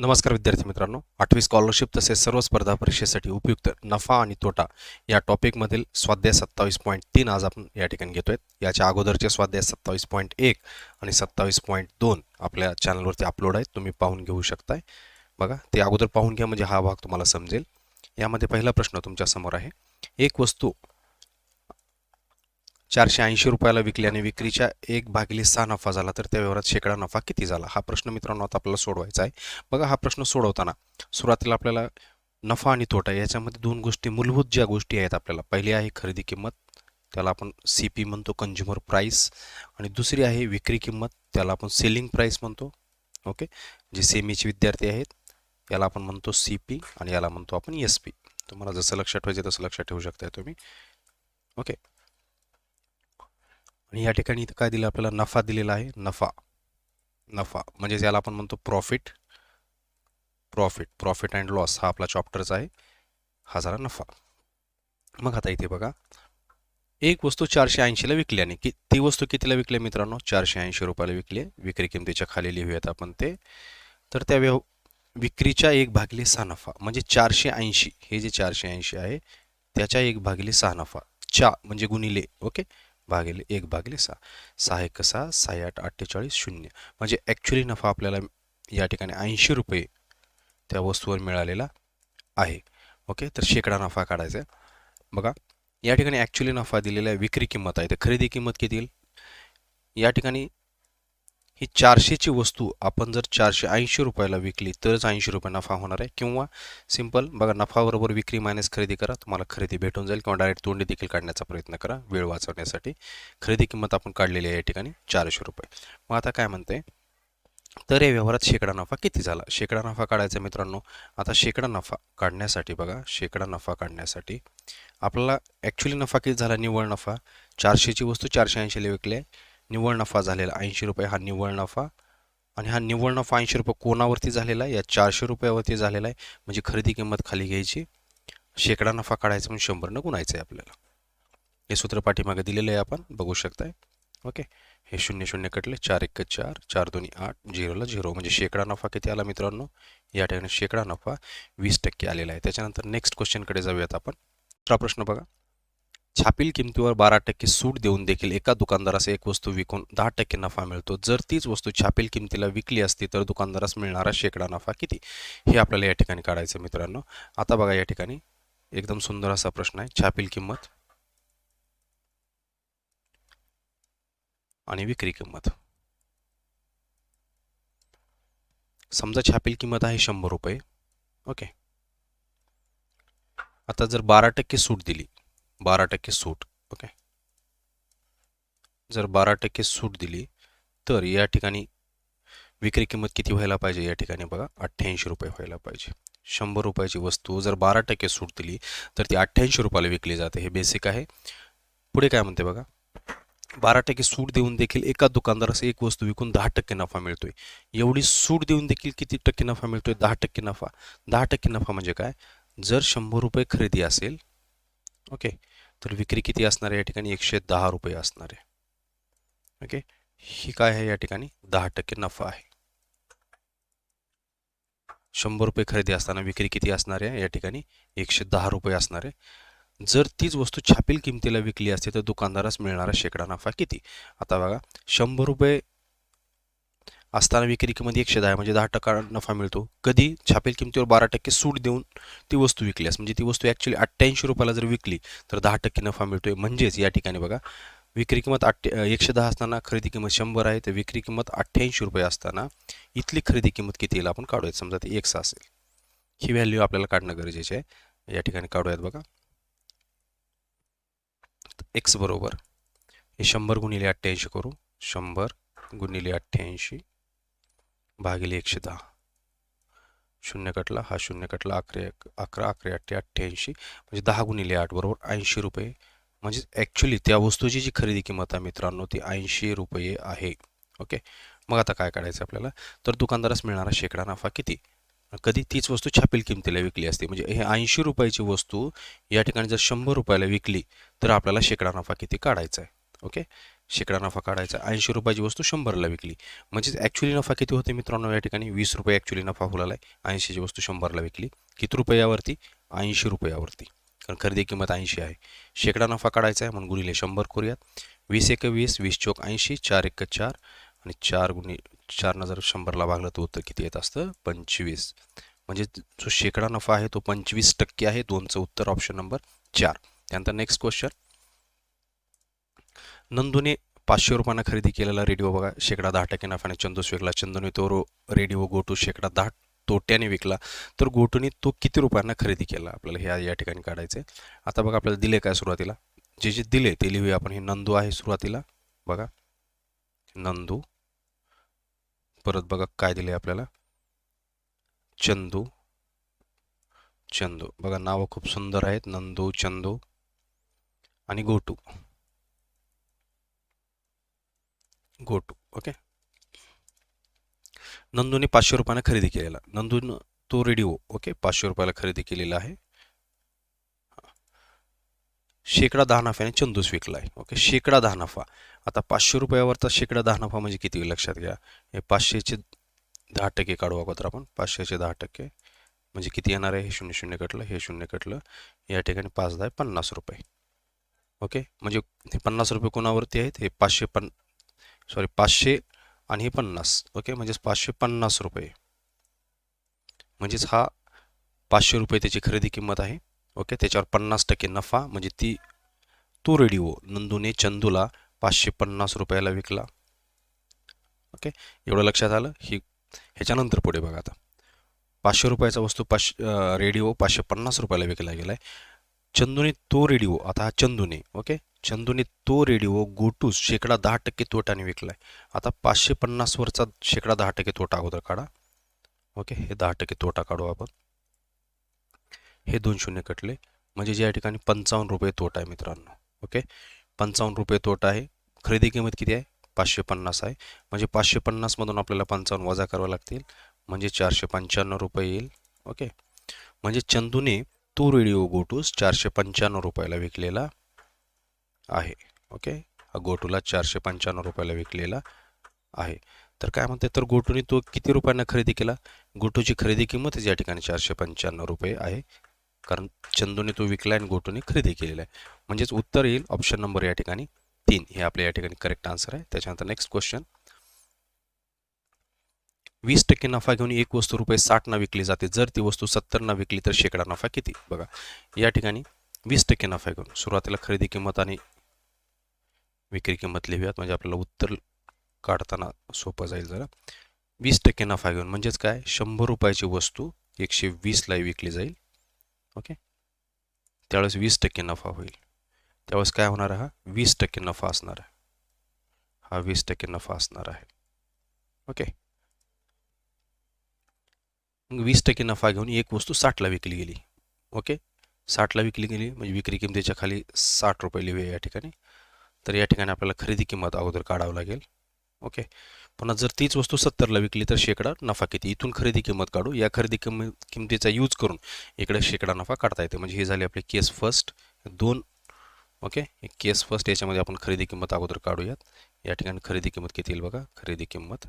नमस्कार विद्यार्थी मित्रांनो, 8वी स्कॉलरशिप तसेच सर्व स्पर्धा परीक्षेसाठी उपयुक्त नफा आणि तोटा या टॉपिकमधील स्वाध्याय 27.3 आज आपण या ठिकाणी घेतोय. याच्या अगोदरचे स्वाध्याय 27.1 आणि 27.2 आपल्या चॅनलवरती अपलोड आहेत, तुम्ही पाहून घेऊ शकताय. बघा, ते अगोदर पाहून घ्या म्हणजे हा भाग तुम्हाला समजेल. यामध्ये पहिला प्रश्न तुमच्या समोर आहे. एक वस्तू 480 रुपयाला विकल्याने विक्रीच्या 1/6 नफा झाला, तर त्या व्यवहारात शेकडा नफा किती झाला? हा प्रश्न मित्रांनो आता आपल्याला सोडवायचा आहे. बघा, हा प्रश्न सोडवताना सुरुवातीला आपल्याला नफा आणि तोटा याच्यामध्ये दोन गोष्टी, मूलभूत ज्या गोष्टी आहेत आपल्याला, पहिली आहे खरेदी किंमत, त्याला आपण CP म्हणतो, कंझ्युमर प्राइस, आणि दुसरी आहे विक्री किंमत, त्याला आपण सेलिंग प्राइस म्हणतो. ओके, जे सेमीचे विद्यार्थी आहेत याला आपण म्हणतो CP आणि याला म्हणतो आपण SP. तुम्हाला जसं लक्षात ठेवायचं तसं लक्षात ठेवू शकताय तुम्ही. ओके, आणि या ठिकाणी काय दिलं आपल्याला? नफा दिलेला आहे. नफा म्हणजे याला आपण म्हणतो प्रॉफिट अँड लॉस, हा आपला चॅप्टरचा आहे. हा झाला नफा. मग आता इथे बघा, एक वस्तू 480ला विकल्याने ती वस्तू कितीला विकली मित्रांनो? 480 रुपयाला विकली. विक्री किमतीच्या खाली लिहूयात आपण ते. तर त्या विक्रीच्या 1/6 नफा म्हणजे 480, हे जे 480 आहे त्याच्या 1/6 नफा, म्हणजे गुणिले, ओके, भागिले 1/6. 6 1 6, 6 8 48 0, म्हणजे ॲक्च्युली नफा आपल्याला या ठिकाणी 80 रुपये त्या वस्तूवर मिळालेला आहे. ओके, तर शेकडा नफा काढायचा आहे. बघा, या ठिकाणी ॲक्च्युली नफा दिलेला आहे, विक्री किंमत आहे, तर खरेदी किंमत किती येईल? या ठिकाणी ही 400ची वस्तू आपण जर 480 रुपयाला विकली तरच 80 रुपये नफा होणार आहे. किंवा सिंपल बघा, नफा बरोबर विक्री मायनस खरेदी करा, तुम्हाला खरेदी भेटून जाईल. किंवा डायरेक्ट तोंडी देखील काढण्याचा प्रयत्न करा वेळ वाचवण्यासाठी. खरेदी किंमत आपण काढलेली आहे या ठिकाणी 400 रुपये. मग आता काय म्हणते, तर या व्यवहारात शेकडा नफा किती झाला? शेकडा नफा काढायचा मित्रांनो. आता शेकडा नफा काढण्यासाठी बघा, शेकडा नफा काढण्यासाठी आपल्याला ॲक्च्युली नफा किती झाला? निव्वळ नफा, 400ची वस्तू 480ला विकली आहे, निव्वळ नफा झालेला 80 रुपये, हा निव्वळ नफा. आणि हा निव्वळ नफा 80 रुपये कोणावरती झालेला आहे? या 400 रुपयावरती झालेला आहे. म्हणजे खरेदी किंमत खाली घ्यायची, शेकडा नफा काढायचा म्हणजे 100 गुणायचं आहे आपल्याला. हे सूत्र पाठीमागे दिलेलं आहे, आपण बघू शकताय. ओके, हे 0 0 कटले, 4 1 4, 4 2 8, 0ला 0, म्हणजे शेकडा नफा किती आला मित्रांनो? या ठिकाणी शेकडा नफा 20% आलेला आहे. त्याच्यानंतर नेक्स्ट क्वेश्चनकडे जाऊयात आपण. दुसरा प्रश्न बघा, छापील किमतीवर 12% सूट देऊन देखील एका दुकानदारास एक वस्तू विकून 10% नफा मिळतो. जर तीच वस्तू छापील किमतीला विकली असती तर दुकानदारास मिळणारा शेकडा नफा किती? हे आपल्याला या ठिकाणी काढायचं मित्रांनो. आता बघा, या ठिकाणी एकदम सुंदर असा प्रश्न आहे. छापील किंमत आणि विक्री किंमत. समजा छापील किंमत आहे 100 रुपये. ओके, आता जर 12% सूट दिली, 12% सूट, ओके, जर 12% सूट दिली तर या ठिकाणी विक्री किंमत किती व्हायला पाहिजे? या ठिकाणी बघा, 88 रुपये व्हायला पाहिजे. 100 रुपयाची वस्तू जर 12% सूट दिली तर ती 88 रुपयाला विकली जाते. हे बेसिक आहे. पुढे काय म्हणते बघा, 12% सूट देऊन देखील एका दुकानदारास एक वस्तू विकून 10% नफा मिळतोय. एवढी सूट देऊन देखील किती टक्के नफा मिळतोय? 10% नफा. 10% नफा म्हणजे काय? जर 100 रुपये खरेदी असेल, ओके, तर विक्री किती असणार आहे? या ठिकाणी 110 रुपये असणार आहे. ओके, ही काय आहे? या ठिकाणी 10% नफा आहे. 100 रुपये खरेदी असताना विक्री किती असणार आहे? या ठिकाणी 110 रुपये असणार आहे. जर तीच वस्तू छापील किमतीला विकली असते तर दुकानदारास मिळणारा शेकडा नफा किती? आता बघा, 100 रुपये असताना विक्री किंमत 110 म्हणजे 10% नफा मिळतो. कधी? छापील किमतीवर 12% सूट देऊन ती वस्तू विकल्यास, म्हणजे ती वस्तू ॲक्च्युली 88 रुपयाला जर विकली तर 10% नफा मिळतोय. म्हणजेच या ठिकाणी बघा, विक्री किंमत 110 असताना खरेदी किंमत 100 आहे, तर विक्री किंमत 88 रुपये असताना इथली खरेदी किंमत किती येईल आपण काढूयात. समजा ती x असेल, ही व्हॅल्यू आपल्याला काढणं गरजेचे आहे. या ठिकाणी काढूयात बघा, x बरोबर हे 100 गुणिले 88 करू, 100 गुणिले 88 भागिले 110, 0 कटला, हा 0 कटला, 11 11 8 88, म्हणजे 10 गुणिले 8 बरोबर 80 रुपये. म्हणजे ॲक्च्युली त्या वस्तूची जी खरेदी किंमत आहे मित्रांनो ती 80 रुपये आहे. ओके, मग आता काय काढायचं आपल्याला? तर दुकानदारास मिळणारा शेकडा नफा किती? कधी? तीच वस्तू छापील किमतीला विकली असते, म्हणजे हे 80 रुपयाची वस्तू या ठिकाणी जर 100 रुपयाला विकली तर आपल्याला शेकडा नफा किती काढायचा आहे. ओके, शेकडा नफा काढायचा. 80 रुपयाची वस्तू 100ला विकली म्हणजेच ॲक्च्युली नफा किती होते मित्रांनो या ठिकाणी 20 रुपये ॲक्च्युली नफा होलाय. 80ची वस्तू 100ला विकली किती रुपयावरती 80 रुपयावरती कारण खरेदी किंमत 80 आहे. शेकडा नफा काढायचा आहे म्हणून गुणिले 100 करूयात. 20 × 20 20 चोक 80 4 × 4 आणि 4 जर 100ला भागलं तर उत्तर किती येत असतं 25. म्हणजे जो शेकडा नफा आहे तो 25% आहे. 2चं उत्तर ऑप्शन नंबर 4. त्यानंतर नेक्स्ट क्वेश्चन. नंदूने 500 रुपयांना खरेदी केलेला रेडिओ बघा शेकडा 10% नफ्याने चंदूस विकला. चंदूने तो रेडिओ गोटू शेकडा 10 तोट्याने विकला तर गोटूने तो किती रुपयांना खरेदी केला आपल्याला हे या ठिकाणी काढायचे. आता बघा आपल्याला दिले काय सुरुवातीला जे जे दिले ते लिहूया आपण. हे नंदू आहे सुरुवातीला बघा नंदू. परत बघा काय दिले आपल्याला चंदू. चंदू बघा नाव खूप सुंदर आहेत नंदू चंदू आणि गोटू. गोटू ओके. नंदूने 500 रुपयाने खरेदी केलेला. नंदून तो रेडिओ ओके 500 रुपयाला खरेदी केलेला आहे. शेकडा 10 नफ्याने चंदूस विकला आहे. ओके शेकडा 10 नफा. आता 500 रुपयावरचा शेकडा 10 नफा म्हणजे किती लक्षात घ्या. हे 500चे 10% काढू अगोदर आपण. 500चे 10% म्हणजे किती येणार आहे. हे 0 0 कटलं हे 0 कटलं या ठिकाणी 5 10 50 रुपये. ओके म्हणजे हे 50 रुपये कोणावरती आहेत. हे 500 आणि हे 50 ओके म्हणजेच 550 रुपये. म्हणजेच हा 500 रुपये त्याची खरेदी किंमत आहे. ओके त्याच्यावर 50% नफा म्हणजे तो रेडिओ नंदूने चंदूला 550 रुपयाला विकला. ओके एवढं लक्षात आलं. ह्याच्यानंतर पुढे बघा आता 500 रुपयाचा वस्तू रेडिओ 550 रुपयाला विकला गेलाय. चंदूने तो रेडिओ आता हा चंदूने ओके चंदूने तो रेडिओ गोटूस शेकडा 10% तोट्याने विकलाय. आता 550 वरचा शेकडा 10% तोटा अगोदर काढा. ओके हे 10% तोटा काढू आपण. हे 2 0 कटले म्हणजे या ठिकाणी 55 रुपये तोटा आहे मित्रांनो. ओके 55 रुपये तोटा आहे. खरेदी किंमत किती आहे 550 आहे म्हणजे 550 मधून आपल्याला 55 वजा करावे लागतील म्हणजे 495 रुपये येईल. ओके म्हणजे चंदूने तो रेडिओ गोटूस 495 रुपयाला विकलेला आहे. ओके हा गोटूला 495 रुपयाला विकलेला आहे. तर काय म्हणते तर गोटूने तो किती रुपयांना खरेदी केला. गोटूची खरेदी किंमत या ठिकाणी 495 रुपये आहे कारण चंदूने तो विकला आणि गोटूने खरेदी केलेला आहे. म्हणजेच उत्तर येईल ऑप्शन नंबर या ठिकाणी 3 हे आपल्या या ठिकाणी करेक्ट आन्सर आहे. त्याच्यानंतर नेक्स्ट क्वेश्चन. 20% नफा घेऊन एक वस्तू रुपये 60 ना विकली जाते. जर ती वस्तू 70 ना विकली तर शेकडा नफा किती. बघा या ठिकाणी 20% नफा घेऊन सुरुवातीला खरेदी किंमत आणि विक्री किंमत लिहूयात म्हणजे आपल्याला उत्तर काढताना सोपं जाईल जरा. 20% नफा घेऊन म्हणजेच काय 100 रुपयाची वस्तू 120 ला विकली जाईल. ओके त्यावेळेस 20% नफा होईल. त्यावेळेस काय होणार आहे हा 20% नफा असणार आहे. हा 20% नफा असणार आहे. ओके 20% नफा घेऊन एक वस्तू 60 ला विकली गेली. ओके 60 ला विकली गेली म्हणजे विक्री किमतीच्या खाली 60 रुपये लिहूया या ठिकाणी. तर या ठिकाणी आपल्याला खरेदी किंमत अगोदर काढावं लागेल. ओके पुन्हा जर तीच वस्तू 70 ला विकली तर शेकडा नफा किती. इथून खरेदी किंमत काढू. या खरेदी किमतीचा यूज करून इकडे शेकडा नफा काढता येते. म्हणजे हे झाले आपले केस फर्स्ट 2. ओके केस फर्स्ट याच्यामध्ये आपण खरेदी किंमत अगोदर काढूयात. या ठिकाणी खरेदी किंमत किती येईल बघा. खरेदी किंमत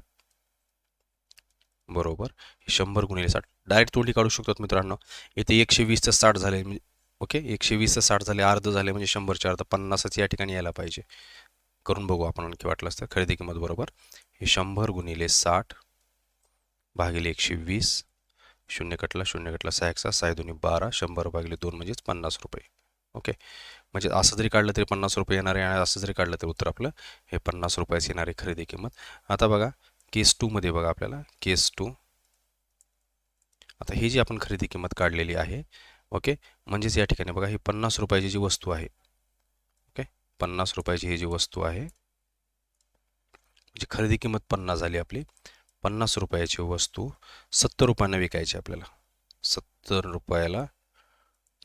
बरोबर 100 गुणिले 60 डायरेक्ट तोंडी काढू शकतो मित्रांनो. इथे 120चं 60 झाले म्हणजे ओके 120चं 60 झाले अर्ध झाले म्हणजे 100चे अर्ध 50च या ठिकाणी यायला पाहिजे. करून बघू आपण आणखी वाटलं असतं. खरेदी किंमत बरोबर हे 100 गुणिले 60 भागिले 120 0 कटला 0 कटला 6 6 2 12 100 भागिले 2 म्हणजेच 50 रुपये. ओके म्हणजे असं जरी काढलं तरी 50 रुपये येणार आहे आणि असं जरी काढलं तरी उत्तर आपलं हे 50 रुपयाची येणारी खरेदी किंमत. आता बघा केस 2 मध्ये बघा आपल्याला केस 2. आता ही जी आपण खरेदी किंमत काढलेली आहे ओके म्हणजेच या ठिकाणी बघा ही 50 रुपयाची जी वस्तू आहे. ओके 50 रुपयाची ही जी वस्तू आहे म्हणजे खरेदी किंमत 50 झाली आपली. 50 रुपयाची वस्तू 70 रुपयांना विकायची आपल्याला. 70 रुपयाला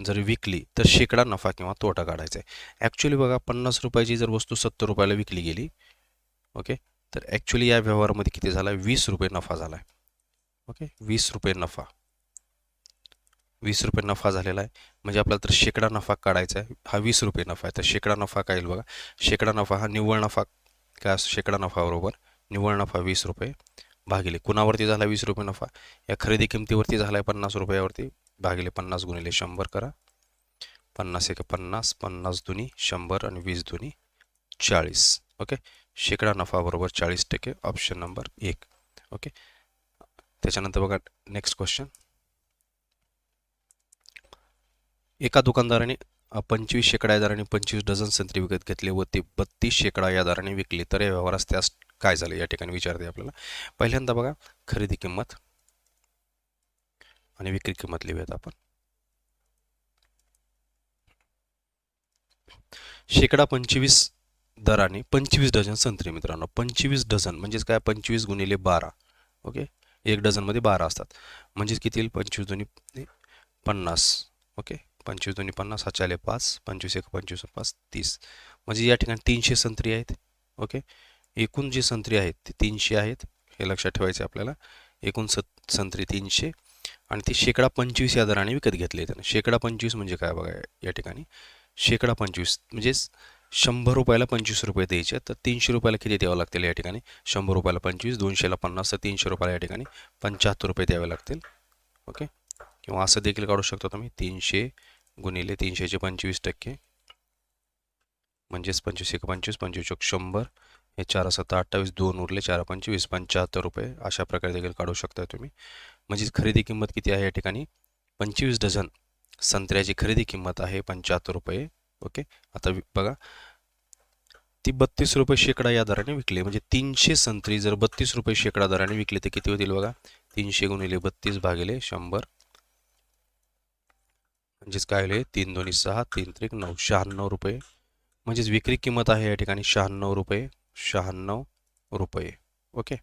जर विकली तर शेकडा नफा किंवा तोटा काढायचा आहे. ॲक्च्युली बघा 50 रुपयाची जर वस्तू 70 रुपयाला विकली गेली ओके तर ॲक्च्युली या व्यवहारामध्ये किती झाला 20 रुपये नफा झाला आहे. ओके 20 रुपये नफा 20 रुपये नफा झालेला आहे म्हणजे आपल्याला तर शेकडा नफा काढायचा आहे. हा 20 रुपये नफा आहे तर शेकडा नफा काय येईल बघा. शेकडा नफा हा निव्वळ नफा काय असतो शेकडा नफा बरोबर निव्वळ नफा 20 रुपये भागिले कुणावरती झाला 20 रुपये नफा या खरेदी किमतीवरती झाला आहे 50 रुपयावरती भागिले 50 गुणिले 100 करा 50 एक 50 50 दुनी 100 आणि 20 दुनी 40 ओके शेकडा नफा बरोबर 40% ऑप्शन नंबर 1 ओके त्याच्यानंतर बघा नेक्स्ट क्वेश्चन एका दुकानदाराने 25 शेकडा या दराने 25 डझन संत्री विकत घेतले व ते 32 शेकडा या दराने विकले तर या व्यवहारास त्यास काय झाले या ठिकाणी विचारते आपल्याला पहिल्यांदा बघा खरेदी किंमत आणि विक्री किंमत लिहूयात आपण शेकडा 25 दराने 25 डझन संत्री मित्रांनो 25 डझन म्हणजेच काय 25 गुणिले 12 ओके एक डझन मध्ये 12 असतात म्हणजेच किती येईल 25 दुनी 50 ओके 25 दुनी 50 हा चाले 5 25 एक 25 5 30 म्हणजे या ठिकाणी 300 संत्री आहेत ओके एकूण जी संत्री आहेत ती 300 आहेत हे लक्षात ठेवायचे आपल्याला एकूण संत्री 300 आणि ती शेकडा 25 या दराने विकत घेतले त्याने शेकडा 25 म्हणजे काय बघा या ठिकाणी शेकडा 25 म्हणजे 100 रुपयाला 25 रुपये द्यायचे तर 300 रुपयाला किती द्यावं लागतील या ठिकाणी 100 रुपयाला 25 200ला 50 तर 300 रुपयाला या ठिकाणी 75 रुपये द्यावे लागतील ओके किंवा असं देखील काढू शकतो तुम्ही 300 गुणिले 300चे 25% म्हणजेच 25 एक 25 25 चौक 100 हे 4 7 28 2 उरले 4 25 75 रुपये अशा प्रकारे देखील काढू शकता तुम्ही म्हणजे खरेदी किंमत किती आहे या ठिकाणी 25 डझन संत्र्याची खरेदी किंमत आहे 75 रुपये ओके आता बघा ती 32 रुपये शेकडा या दराने विकली म्हणजे 300 संत्री जर 32 रुपये शेकडा दराने विकली तर किती होतील बघा 300 गुणिले 32 भागिले 100 म्हणजेच काय होईल 3 दोन्ही 6 3 त्रिक 9 96 रुपये म्हणजेच विक्री किंमत आहे या ठिकाणी 96 रुपये 96 रुपये ओके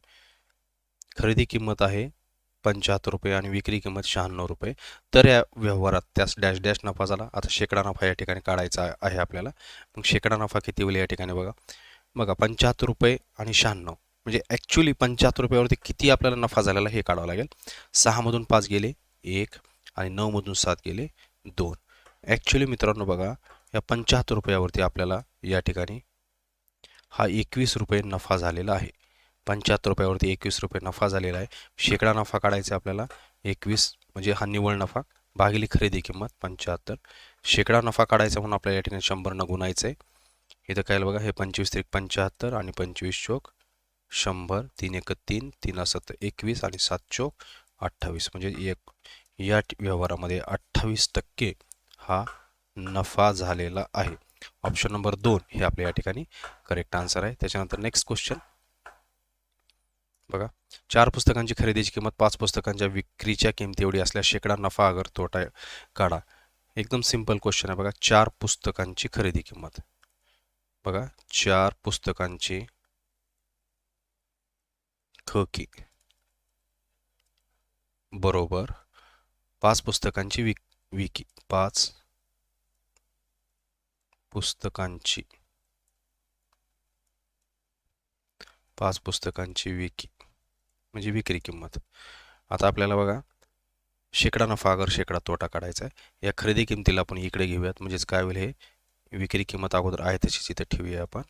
खरेदी किंमत आहे 75 रुपये आणि विक्री किंमत 96 रुपये तर या व्यवहारात त्यास डॅश डॅश नफा झाला आता शेकडा नफा या ठिकाणी काढायचा आहे आपल्याला मग शेकडा नफा किती होईल या ठिकाणी बघा 75 रुपये आणि 96 म्हणजे ॲक्च्युली 75 रुपयावरती किती आपल्याला नफा झालेला हे काढावं लागेल 6 मधून 5 गेले 1 आणि 9 मधून 7 गेले 2 ॲक्च्युली मित्रांनो बघा या 75 रुपयावरती आपल्याला या ठिकाणी हा 21 रुपये नफा झालेला आहे 75 रुपयावरती 21 रुपये नफा झालेला आहे शेकडा नफा काढायचा आपल्याला 21 म्हणजे हा निव्वळ नफा भागिले खरेदी किंमत 75 शेकडा नफा काढायचा म्हणून आपल्याला या ठिकाणी 100 न गुणायचं आहे इथं काय बघा हे 25 त्रिक 75 आणि 25 चौक 100 3 एक 3 3 7 21 आणि 7 चौक 28 म्हणजे या व्यवहारामध्ये 28% हा नफा झालेला आहे ऑप्शन नंबर 2 हे आपल्या या ठिकाणी करेक्ट आन्सर आहे त्याच्यानंतर नेक्स्ट क्वेश्चन बघा 4 पुस्तकांची खरेदीची किंमत 5 पुस्तकांच्या विक्रीच्या किमती एवढी असल्यास शेकडा नफा अगर तोटा काढा एकदम सिंपल क्वेश्चन आहे बघा 4 पुस्तकांची खरेदी किंमत बघा 4 पुस्तकांची खकी बरोबर 5 पुस्तकांची विकी 5 पुस्तकांची विकी म्हणजे विक्री किंमत आता आपल्याला बघा शेकडा नफा अगर शेकडा तोटा काढायचा आहे या खरेदी किमतीला आपण इकडे घेऊयात म्हणजेच काय होईल हे विक्री किंमत अगोदर आहे तशीच इथे ठेवूया आपण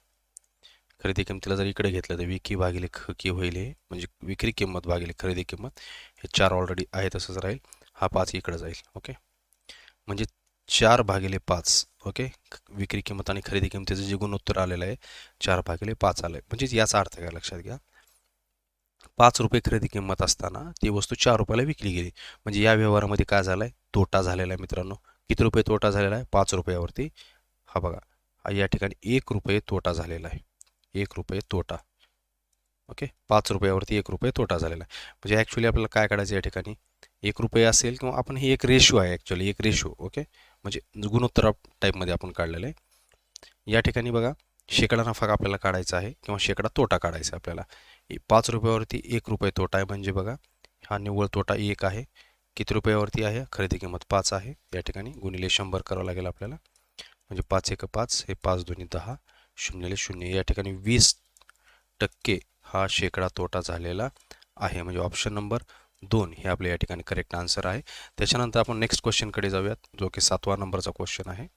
खरेदी किमतीला जर इकडे घेतलं तर विकी भागिले खकी होईल हे म्हणजे विक्री किंमत भागिले खरेदी किंमत हे 4 ऑलरेडी आहे तसंच राहील हा 5 इकडे जाईल ओके म्हणजे 4 भागिले 5 ओके विक्री किंमत आणि खरेदी किंमतीचं जे गुणोत्तर आलेलं आहे 4 भागिले 5 आलं आहे म्हणजेच याचा अर्थ काय लक्षात घ्या 5 रुपये खरेदी किंमत असताना ती वस्तू 4 रुपयाला विकली गेली म्हणजे या व्यवहारामध्ये काय झालं आहे तोटा झालेला आहे मित्रांनो किती रुपये तोटा झालेला आहे 5 रुपयावरती हा बघा हा या ठिकाणी 1 रुपये तोटा झालेला आहे 1 रुपये तोटा ओके 5 रुपयावरती 1 रुपये तोटा झालेला आहे म्हणजे ॲक्च्युली आपल्याला काय काढायचं या ठिकाणी 1 रुपये असेल किंवा आपण ही एक रेशो आहे ॲक्च्युली एक रेशो ओके म्हणजे गुणोत्तर टाईपमध्ये आपण काढलेलं आहे या ठिकाणी बघा शेकडा नफा आपल्याला काढायचा आहे किंवा शेकडा तोटा काढायचा आहे आपल्याला 5 रुपयावरती 1 रुपये तोटा आहे म्हणजे बघा हा निव्वळ तोटा 1 आहे किती रुपयावरती आहे खरेदी किंमत 5 आहे या ठिकाणी गुणिले 100 करावं लागेल आपल्याला म्हणजे 5 एक 5 हे 5 दोन्ही 10 शून्यले 0 या ठिकाणी 20% हा शेकडा तोटा झालेला आहे म्हणजे ऑप्शन नंबर 2 हे आपल्या या ठिकाणी करेक्ट आन्सर आहे त्याच्यानंतर आपण नेक्स्ट क्वेश्चनकडे जाऊयात जो की 7वा नंबरचा क्वेश्चन आहे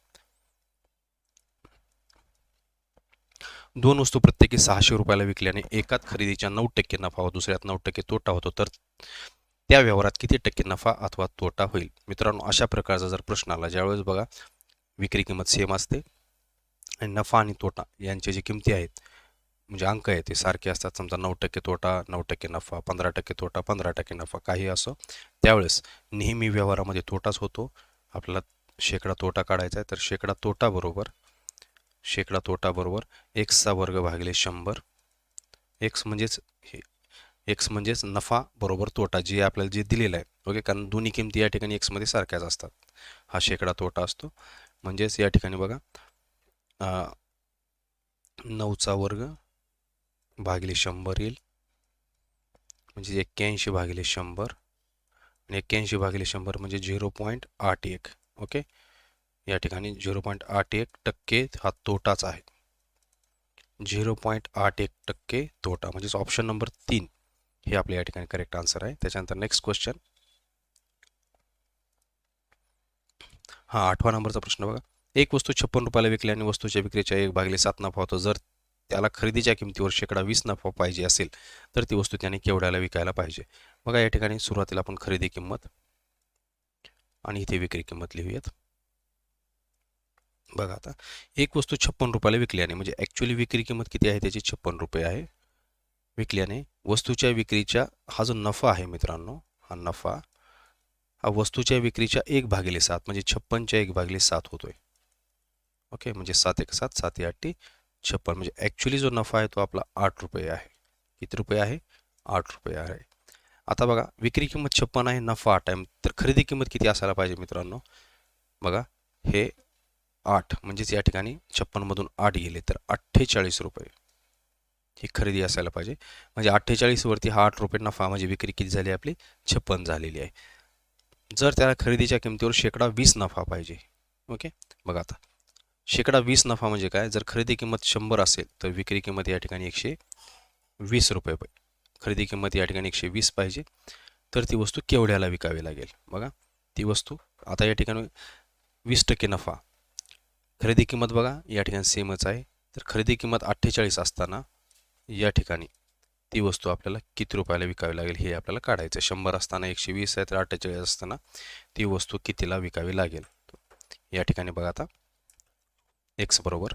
दोन वस्तू प्रत्येकी 600 रुपयाला विकल्याने एकात खरेदीच्या 9% नफा व दुसऱ्यात 9% तोटा होतो, तर त्या व्यवहारात किती टक्के नफा अथवा तोटा होईल? मित्रांनो, अशा प्रकारचा जर प्रश्न आला, ज्यावेळेस बघा विक्री किंमत सेम असते आणि नफा आणि तोटा यांचे जे किमती आहेत म्हणजे अंक आहेत ते सारखे असतात, समजा 9% तोटा 9% नफा, 15% तोटा 15% नफा, काही असो, त्यावेळेस नेहमी व्यवहारामध्ये तोटाच होतो. आपल्याला शेकडा तोटा काढायचा आहे, तर शेकडा तोटा बरोबर एक्सचा वर्ग भागिले 100. एक्स म्हणजेच नफा बरोबर तोटा जे आपल्याला जे दिलेलं आहे. ओके, कारण दोन्ही किमती या ठिकाणी एक्समध्ये सारख्याच असतात. हा शेकडा तोटा असतो. म्हणजेच या ठिकाणी बघा 9चा वर्ग भागिले 100 येईल, म्हणजे 81 भागिले 100 आणि 81 भागिले 100 म्हणजे 0.81. ओके, या ठिकाणी 0.81% हा तोटाच आहे. 0.81% तोटा, म्हणजेच ऑप्शन नंबर 3 हे आपल्या या ठिकाणी करेक्ट आन्सर आहे. त्याच्यानंतर नेक्स्ट क्वेश्चन, हा 8वा नंबरचा प्रश्न बघा. एक वस्तू 56 रुपयाला विकली आणि वस्तूच्या विक्रीच्या 1/7 नफा होतो. जर त्याला खरेदीच्या किमतीवर शेकडा 20 नफा पाहिजे असेल तर ती वस्तू त्याने केवढ्याला विकायला पाहिजे? बघा, या ठिकाणी सुरुवातीला आपण खरेदी किंमत आणि इथे विक्री किंमत लिहूयात. बघा आता, एक वस्तू 56 रुपयाला विकल्याने, म्हणजे ॲक्च्युली विक्री किंमत किती आहे त्याची? 56 रुपये आहे. विकल्याने वस्तूच्या विक्रीच्या हा जो नफा आहे मित्रांनो, हा नफा हा वस्तूच्या विक्रीच्या 1/7 म्हणजे 56च्या 1/7 होतोय. ओके, म्हणजे 7 1 7 7 8 56, म्हणजे ॲक्च्युली जो नफा आहे तो आपला 8 रुपये आहे. किती रुपये आहे? 8 रुपये आहे. आता बघा, विक्री किंमत 56 आहे, नफा 8 आहे, तर खरेदी किंमत किती असायला पाहिजे मित्रांनो? बघा, हे 8 म्हणजेच या ठिकाणी 56 मधून 8 गेले तर 48 रुपये ही खरेदी असायला पाहिजे. म्हणजे 48 वरती हा 8 रुपये नफा, म्हणजे विक्री किती झाली आपली? 56 झालेली आहे. जर त्याला खरेदीच्या किमतीवर शेकडा 20 नफा पाहिजे. ओके, बघा आता, शेकडा 20 नफा म्हणजे काय? जर खरेदी किंमत 100 असेल तर विक्री किंमत या ठिकाणी 120 रुपये पाहिजे. खरेदी किंमत या ठिकाणी 120 पाहिजे, तर ती वस्तू केवढ्याला विकावी लागेल? बघा, ती वस्तू आता या ठिकाणी 20% नफा, खरेदी किंमत बघा या ठिकाणी सेमच आहे, तर खरेदी किंमत 48 असताना या ठिकाणी ती वस्तू आपल्याला किती रुपयाला विकावी लागेल हे आपल्याला काढायचं. 100 असताना 120 आहे, तर 48 असताना ती वस्तू कितीला विकावी लागेल? या ठिकाणी बघा आता, एक्स बरोबर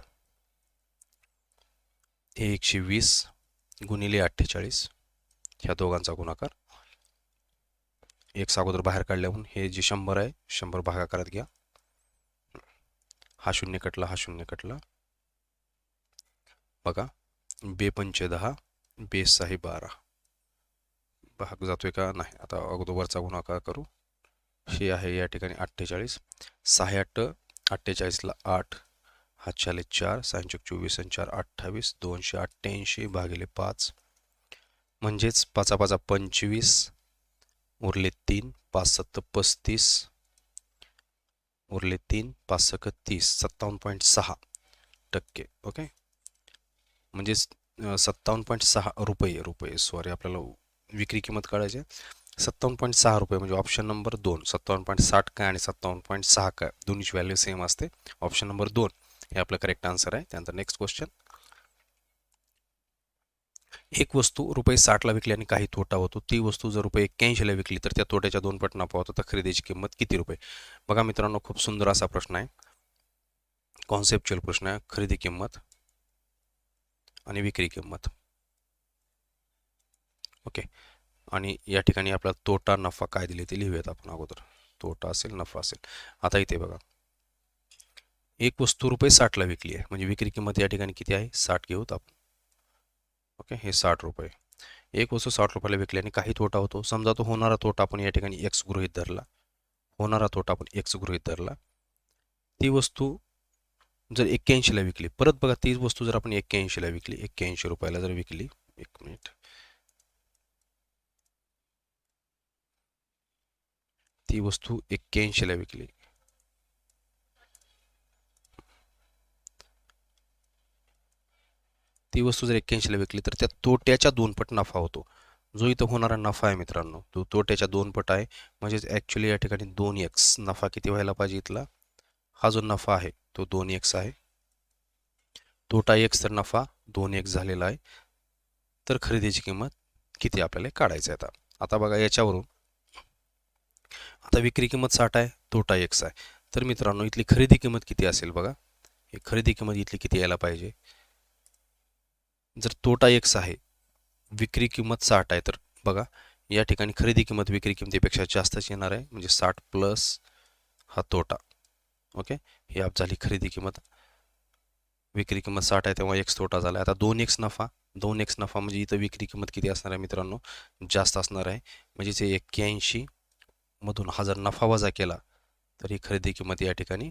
120 गुणिले 48 ह्या दोघांचा गुणाकार. एक्स अगोदर बाहेर काढल्याहून हे जे 100 आहे 100 भागाकारात घ्या. हा शून्य कटला, हा शून्य कटला. बघा, 2 पंचे 10, 2 6 12 भाग जातोय का? नाही. आता अगोदर वरचा गुणाकार करू. हे आहे या ठिकाणी 48, 6 8 48ला 8, हा 4 4 6 24 आणि 4 28, 288 भागिले 5, म्हणजेच 5 5 25 उरले 3, 5 7 35 उरले 3, 5 6 30, 57.6%. ओके, म्हणजेच 57.6 रुपये सॉरी, आपल्याला विक्री किंमत काढायची 57.6 रुपये, म्हणजे ऑप्शन नंबर 2. 57.60 काय आणि 57.6 काय दोन्हीची व्हॅल्यू सेम असते. ऑप्शन नंबर 2 हे आपलं करेक्ट आन्सर आहे. त्यानंतर नेक्स्ट क्वेश्चन, एक वस्तू रुपये 60ला विकली आणि काही तोटा होतो. ती वस्तू जर रुपये 81ला विकली तर त्या तोट्याच्या 2 पट नफा होतो, तर खरेदीची किंमत किती रुपये? बघा मित्रांनो, खूप सुंदर असा प्रश्न आहे, कॉन्सेप्च्युअल प्रश्न आहे. खरेदी किंमत आणि विक्री किंमत. ओके, आणि या ठिकाणी आपला तोटा नफा काय दिले ते लिहूयात आपण अगोदर. तोटा असेल, नफा असेल. आता इथे बघा, एक वस्तू रुपये 60ला विकली आहे, म्हणजे विक्री किंमत या ठिकाणी किती आहे? 60 घेऊत आपण. ओके, हे 60 रुपये. एक वस्तू 60 रुपयाला विकली आणि काही तोटा होतो. समजा तो होणारा तोटा आपण या ठिकाणी एक्स गृहीत धरला. ती वस्तू जर 81ला विकली, परत बघा, ती वस्तू जर आपण 81ला विकली, 81 रुपयाला जर विकली, एक मिनिट, ती वस्तू 81ला विकली, ती वस्तू जर 81ला विकली तर त्या तोट्याच्या 2 पट नफा होतो. जो इथं होणारा नफा आहे मित्रांनो, तो तोट्याच्या 2 पट आहे. म्हणजेच ॲक्च्युली या ठिकाणी 2x नफा किती व्हायला पाहिजे इथला? हा जो नफा आहे तो 2x आहे. तोटा x तर नफा 2x झालेला आहे. तर खरेदीची किंमत किती आपल्याला काढायचं आहे. आता बघा याच्यावरून आता विक्री किंमत 60 आहे, तोटा x आहे. तर मित्रांनो इथली खरेदी किंमत किती असेल बघा. ही खरेदी किंमत इथली किती यायला पाहिजे. जर तोटा x आहे, विक्री किंमत 60 आहे, तर बघा या ठिकाणी खरेदी किंमत विक्री किंमतीपेक्षा जास्तच येणार आहे. म्हणजे 60 प्लस हा तोटा. ओके, ही आप झाली खरेदी किंमत. विक्री किंमत 60 आहे तेव्हा x तोटा झाला. आता 2x नफा. 2x नफा म्हणजे इथं विक्री किंमत किती असणार आहे मित्रांनो, जास्त असणार आहे. म्हणजे जे 81 मधून 1000 नफा वजा केला तर ही खरेदी किंमत या ठिकाणी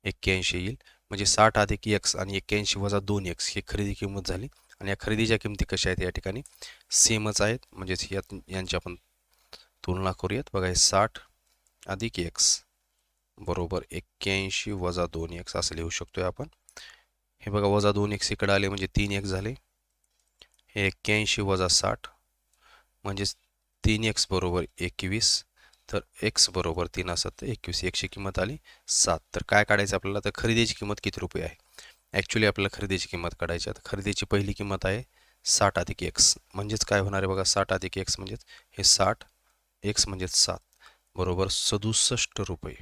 81 येईल. म्हणजे 60 अधिक x आणि 81 वजा 2x ही खरेदी किंमत झाली. आणि या खरेदीच्या किमती कशा आहेत या ठिकाणी सेमच आहेत. म्हणजेच यांची आपण तुलना करूयात. बघा हे 60 अधिक x बरोबर 81 वजा 2x असं लिहू शकतोय आपण. हे बघा वजा 2x इकडे आले म्हणजे 3x झाले. हे 81 वजा 60 म्हणजेच 3x बरोबर 21. तर x बरोबर 3 असत तर 21. x ची किंमत आली 7. तर काय काढायचं आपल्याला, तर खरेदीची किंमत किती रुपये आहे. ॲक्च्युली आपल्याला खरेदीची किंमत काढायची आहे. खरेदीची पहिली किंमत आहे 60 अधिक x. म्हणजेच काय होणार आहे बघा, 60 अधिक x म्हणजेच हे 60 x म्हणजेच 7 बरोबर 67 रुपये.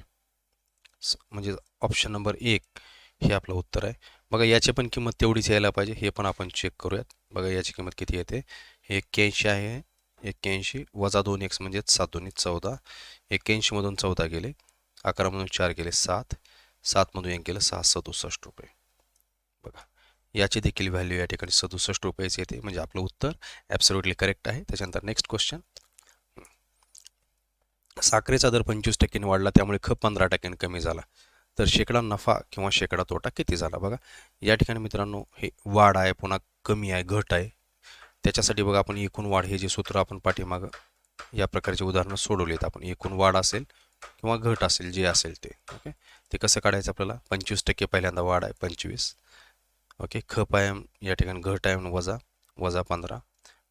म्हणजे ऑप्शन नंबर 1 हे आपलं उत्तर आहे. बघा याची पण किंमत तेवढीच यायला पाहिजे. हे पण आपण चेक करूयात. बघा याची किंमत किती येते. हे 81 आहे. 81 वजा 2x म्हणजे 7 दोन्ही 14. 81 मधून 14 गेले, 11 मधून 4 गेले 7, 7 मधून 1 गेलं 6, 67 रुपये. बघा याची देखील व्हॅल्यू या ठिकाणी 67 रुपयेच येते. म्हणजे आपलं उत्तर ॲब्सोल्युटली करेक्ट आहे. त्याच्यानंतर नेक्स्ट क्वेश्चन. साखरेचा दर 25% वाढला त्यामुळे खप 15% कमी झाला. तर शेकडा नफा किंवा शेकडा तोटा किती झाला. बघा या ठिकाणी मित्रांनो हे वाढ आहे, पुन्हा कमी आहे, घट आहे. त्याच्यासाठी बघा आपण एकूण वाढ हे जे सूत्र आपण पाठीमागं या प्रकारचे उदाहरणं सोडवलेत. आपण एकूण वाढ असेल किंवा घट असेल जे असेल ते. ओके, ते कसं काढायचं आपल्याला. 25% पहिल्यांदा वाढ आहे 25. ओके, खप आहे या ठिकाणी घट आहे वजा 15.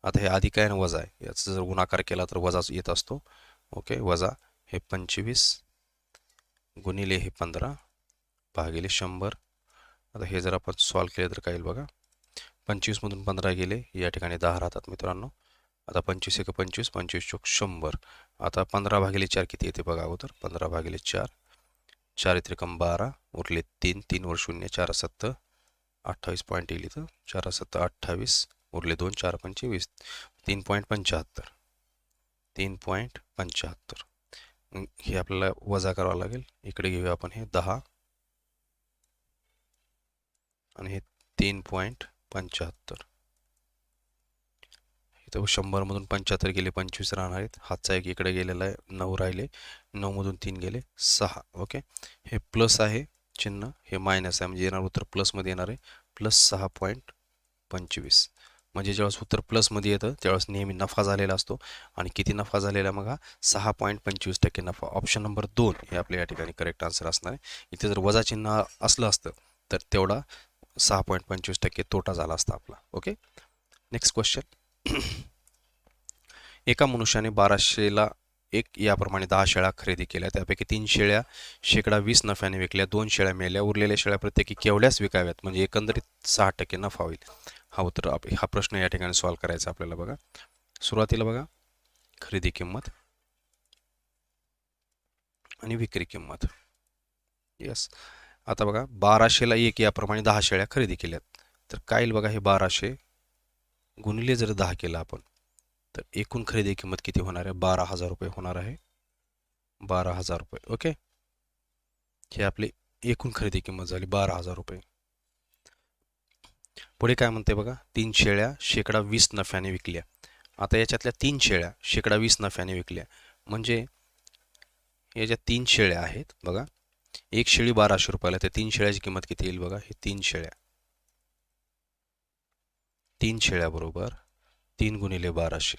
आता हे अधिक आहे आणि वजा आहे, याचा जर गुणाकार केला तर वजाच येत असतो. ओके, वजा हे 25 गुणिले हे 15 भागिले 100. आता हे जर आपण सॉल्व केले तर काय येईल बघा. 25 मधून 15 गेले, या ठिकाणी 10 राहतात मित्रांनो. आता 25 एक 25, 25 चोक 100. आता 15 भागिले 4 किती येते बघा अगोदर. 15 भागिले 4, 4 त्रिकम 12, उरले 3, 3 वर 0, 4 7 28 पॉईंट येईल इथं. 4 7 28, उरले 2, 4 25, 3.75. 3.75 हे आपल्याला वजा करावं लागेल. इकडे घेऊया आपण हे 10 आणि हे 3.75. इथं 100 मधून 75 गेले, 25 राहणार आहेत. हातचा एक इकडे गेलेला आहे, 9 राहिले, 9 मधून 3 गेले 6. ओके, हे प्लस आहे चिन्ह, हे मायनस आहे म्हणजे येणार उत्तर प्लसमध्ये येणार आहे. प्लस 6.25. म्हणजे ज्यावेळेस उत्तर प्लसमध्ये येतं त्यावेळेस नेहमी नफा झालेला असतो. आणि किती नफा झालेला मग हा 6.25% नफा. ऑप्शन नंबर 2 हे आपल्या या ठिकाणी करेक्ट आन्सर असणार आहे. इथे जर वजा चिन्ह असलं असतं तर तेवढा 6.25% तोटा झाला असता आपला. Okay, next question. एका मनुष्याने 1200ला एक याप्रमाणे 10 शेळ्या खरेदी केल्या. त्यापैकी 3 शेळ्या शेकडा 20 नफ्याने विकल्या, 2 शेळ्या मेल्या, उरलेल्या शेळ्या प्रत्येकी केवढ्याच विकाव्यात म्हणजे एकंदरीत 6% नफा होईल. हा प्रश्न या ठिकाणी सॉल्व करायचा आपल्याला. बघा सुरुवातीला बघा खरेदी किंमत आणि विक्री किंमत. यस, आता बघा 1200ला एक याप्रमाणे 10 शेळ्या खरेदी केल्यात. तर काय येईल बघा, हे 1200 गुणिले जर 10 केलं आपण तर एकूण खरेदी किंमत किती होणार आहे. 12,000 रुपये होणार आहे. 12,000 रुपये. ओके, हे आपली एकूण खरेदी किंमत झाली 12,000 रुपये. पुढे काय म्हणते बघा, 3 शेळ्या शेकडा 20 नफ्याने विकल्या. आता याच्यातल्या 3 शेळ्या शेकडा 20 नफ्याने विकल्या म्हणजे या ज्या 3 शेळ्या आहेत बघा, एक शेळी 1200 रुपयाला, त्या 3 शेळ्याची किंमत किती येईल बघा. हे 3 शेळ्या बरोबर 3 गुणिले 1200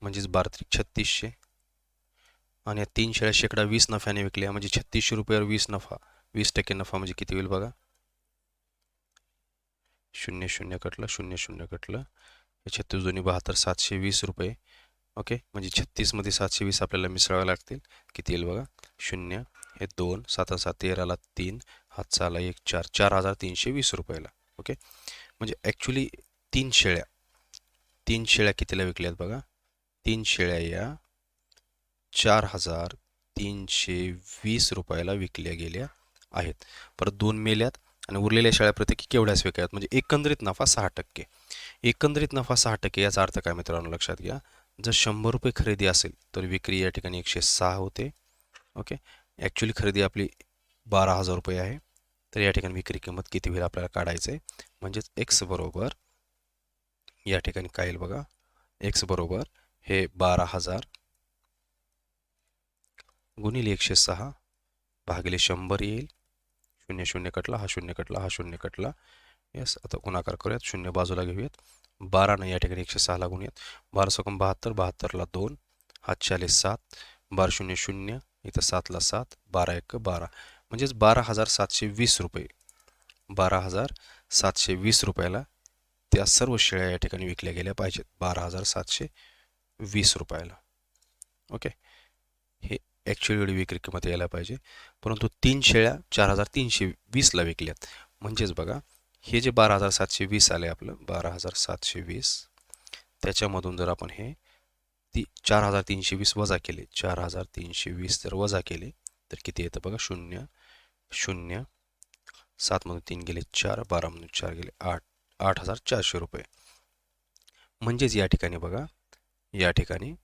म्हणजेच 12×3600. आणि या 3 शेळ्या शेकडा 20 नफ्याने विकल्या म्हणजे 3600 रुपयावर 20 नफा, 20% नफा म्हणजे किती होईल बघा. 0 0 कटलं, 0 0 कटलं, हे 36 2 72, 720 रुपये. ओके, म्हणजे 36 मध्ये 720 आपल्याला मिसळावे लागतील. किती येईल बघा. 0 हे 2, 7 7 13ला 3, हातचा आला 1 4, 4320 रुपयाला. ओके, म्हणजे ॲक्च्युली 3 शेळ्या कितीला विकल्यात बघा, 3 शेळ्या या 4,320 रुपयाला विकल्या गेल्या आहेत. परत 2 मेल्यात आणि उरलेल्या शेळ्या प्रत्येकी केवढ्याच विकाव्यात, म्हणजे एकंदरीत नफा 6%. एकंदरीत नफा 6% याचा अर्थ काय मित्रांनो लक्षात घ्या, जर 100 रुपये खरेदी असेल तर विक्री या ठिकाणी 106 होते. ओके, ॲक्च्युली खरेदी आपली 12,000 रुपये आहे, तर या ठिकाणी विक्री किंमत किती होईल आपल्याला काढायचं आहे. म्हणजेच एक्स बरोबर या ठिकाणी काय येईल बघा, एक्स बरोबर हे 12,000 गुणिले 106 भागिले 100 येईल. 0 0 कटला, हा 0 कटला, हा 0 कटला. यस, आता गुणाकार करूयात, 0 बाजूला घेऊयात. 12 या ठिकाणी 106ला गुणूयात. 12 सकून 72, 72ला 2, हात 7, 12 0 0, इथं 7ला 7, 12 1 12, म्हणजेच 12,720 रुपये. 12,720 रुपयाला त्या सर्व शेळ्या या ठिकाणी विकल्या गेल्या पाहिजेत, 12,720 रुपयाला. ओके, हे ॲक्च्युअली एवढी विक्री किंमत यायला पाहिजे, परंतु 3 शेळ्या 4,320ला विकल्यात. म्हणजेच बघा, हे जे 12,720 आले आपलं, 12,720 त्याच्यामधून जर आपण हे 4,320 वजा केले, 4,320 जर वजा केले तर किती येतं बघा, 0 0, 7मधून 3 गेले 4, 12मधून 4 गेले 8, 8,400 रुपये. म्हणजेच या ठिकाणी बघा, या ठिकाणी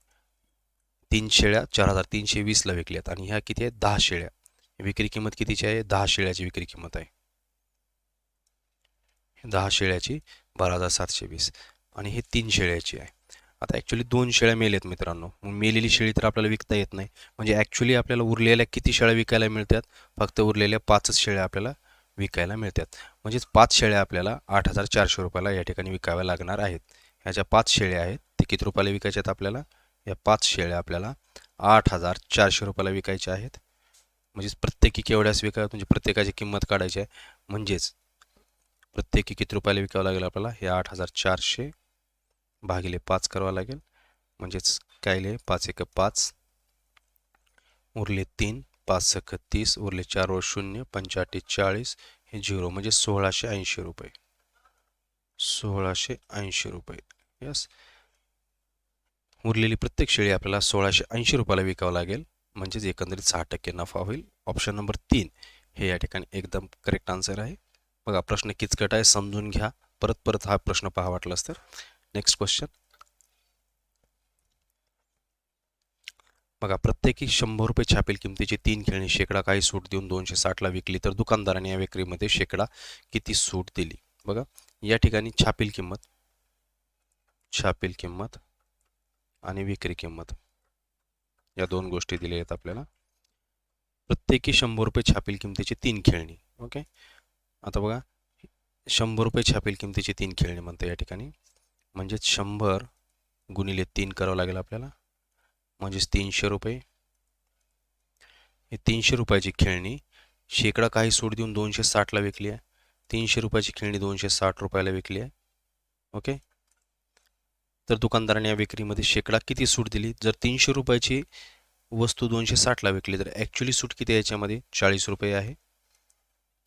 3 शेळ्या 4,320ला विकल्यात आणि ह्या किती आहेत, 10 शेळ्या. विक्री किंमत कितीची आहे, 10 शेळ्याची विक्री किंमत आहे. 10 शेळ्याची 12,720 आणि हे 3 शेळ्याची आहे. आता ॲक्च्युली 2 शेळ्या मेल्यात मित्रांनो, मग मेलेली शेळी तर आपल्याला विकता येत नाही. म्हणजे ॲक्च्युली आपल्याला उरलेल्या किती शेळ्या विकायला मिळतात, फक्त उरलेल्या 5च शेळ्या आपल्याला विकायला मिळतात. म्हणजेच 5 शेळ्या आपल्याला 8,400 रुपयाला या ठिकाणी विकाव्या लागणार आहेत. ह्या ज्या 5 शेळ्या आहेत ते किती रुपयाला विकायच्या आहेत आपल्याला, या 5 शेळ्या आपल्याला 8,400 रुपयाला विकायच्या आहेत. म्हणजेच प्रत्येकी केवढ्याच विकाव्यात, म्हणजे प्रत्येकाची किंमत काढायची आहे. म्हणजेच प्रत्येकी किती रुपयाला विकावं लागेल आपल्याला, हे 8,400 भागिले 5 करावं लागेल. म्हणजेच काय लिहिले, 5 1 5, उरले 3, 5 1 30, उरले 4 वर 0, 5 40, हे 0, म्हणजे 1,680 रुपये. 1,680 रुपये. यस, उरलेली प्रत्येक शेळी आपल्याला 1,680 रुपयाला विकावं लागेल. म्हणजेच एकंदरीत 6% नफा होईल. ऑप्शन नंबर 3 हे या ठिकाणी एकदम करेक्ट आन्सर आहे. बघा, प्रश्न किचकट आहे, समजून घ्या. परत हा प्रश्न पहा वाटलास तर. नेक्स्ट क्वेश्चन बघा, प्रत्येकी 100 रुपये छापील किमतीची 3 खेळणी शेकडा काही सूट देऊन 260ला विकली तर दुकानदाराने या विक्रीमध्ये शेकडा किती सूट दिली. बघा, या ठिकाणी छापील किंमत आणि विक्री किंमत या 2 गोष्टी दिल्या आहेत आपल्याला. प्रत्येकी 100 रुपये छापील किमतीची 3 खेळणी. ओके, आता बघा, 100 रुपये छापील किमतीची 3 खेळणी म्हणते या ठिकाणी. म्हणजेच 100 गुणिले 3 करावं लागेल आपल्याला, म्हणजेच 300 रुपये. हे 300 रुपयाची खेळणी शेकडा काही सूट देऊन 260ला विकली आहे. 300 रुपयाची खेळणी 260 रुपयाला विकली आहे. ओके, तर दुकानदाराने या विक्रीमध्ये शेकडा किती सूट दिली. जर 300 रुपयाची वस्तू 260ला विकली तर ॲक्च्युली सूट किती आहे याच्यामध्ये, 40 रुपये आहे.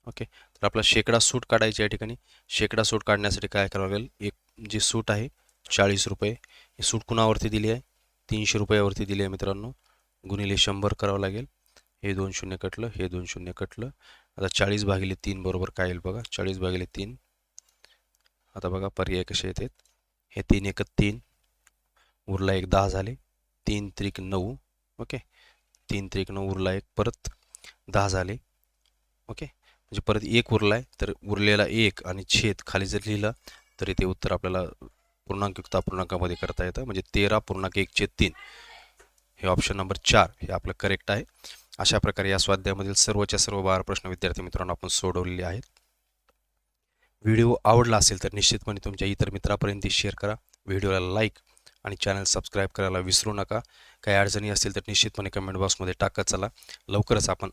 ओके, तर आपला शेकडा सूट काढायची या ठिकाणी. शेकडा सूट काढण्यासाठी काय करावं लागेल, एक जी सूट आहे 40 रुपये, ही सूट कुणावरती दिली आहे, 300 रुपयावरती दिली आहे मित्रांनो. गुणिले 100 करावं लागेल. हे 2 0 कटलं, हे 2 0 कटलं. आता 40 भागिले 3 बरोबर काय येईल बघा, 40 भागिले 3. आता बघा पर्याय कसे येतात. हे 3 1 3, उरला 1 10 झाले. 3 त्रिक 9. ओके, 3 त्रिक 9, उरला 1, परत 10 झाले. ओके, म्हणजे परत 1 उरला आहे, तर उरलेला 1 आणि छेद खाली जर लिहिलं तर इथे उत्तर आपल्याला पूर्णांकयुक्त अपूर्णांकामध्ये करता येतं. म्हणजे 13.1/3 हे ऑप्शन नंबर 4 हे आपलं करेक्ट आहे. अशा प्रकारे या स्वाध्यायामधील सर्वच्या सर्व 12 प्रश्न विद्यार्थी मित्रांनो आपण सोडवलेले आहेत. व्हिडिओ आवडला असेल तर निश्चितपणे तुमच्या इतर मित्रांपर्यंत शेअर करा. व्हिडिओला लाईक आणि चॅनल सबस्क्राईब करायला विसरू नका. काही अडचणी असतील तर निश्चितपणे कमेंट बॉक्समध्ये टाकत चला. लवकरच आपण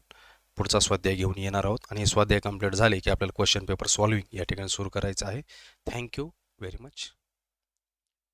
पुढचा स्वाध्याय घेऊन येणार आहोत आणि हे स्वाध्याय कंप्लीट झाले की आपल्याला क्वेश्चन पेपर सॉल्विंग या ठिकाणी सुरू करायचं आहे. Thank you very much.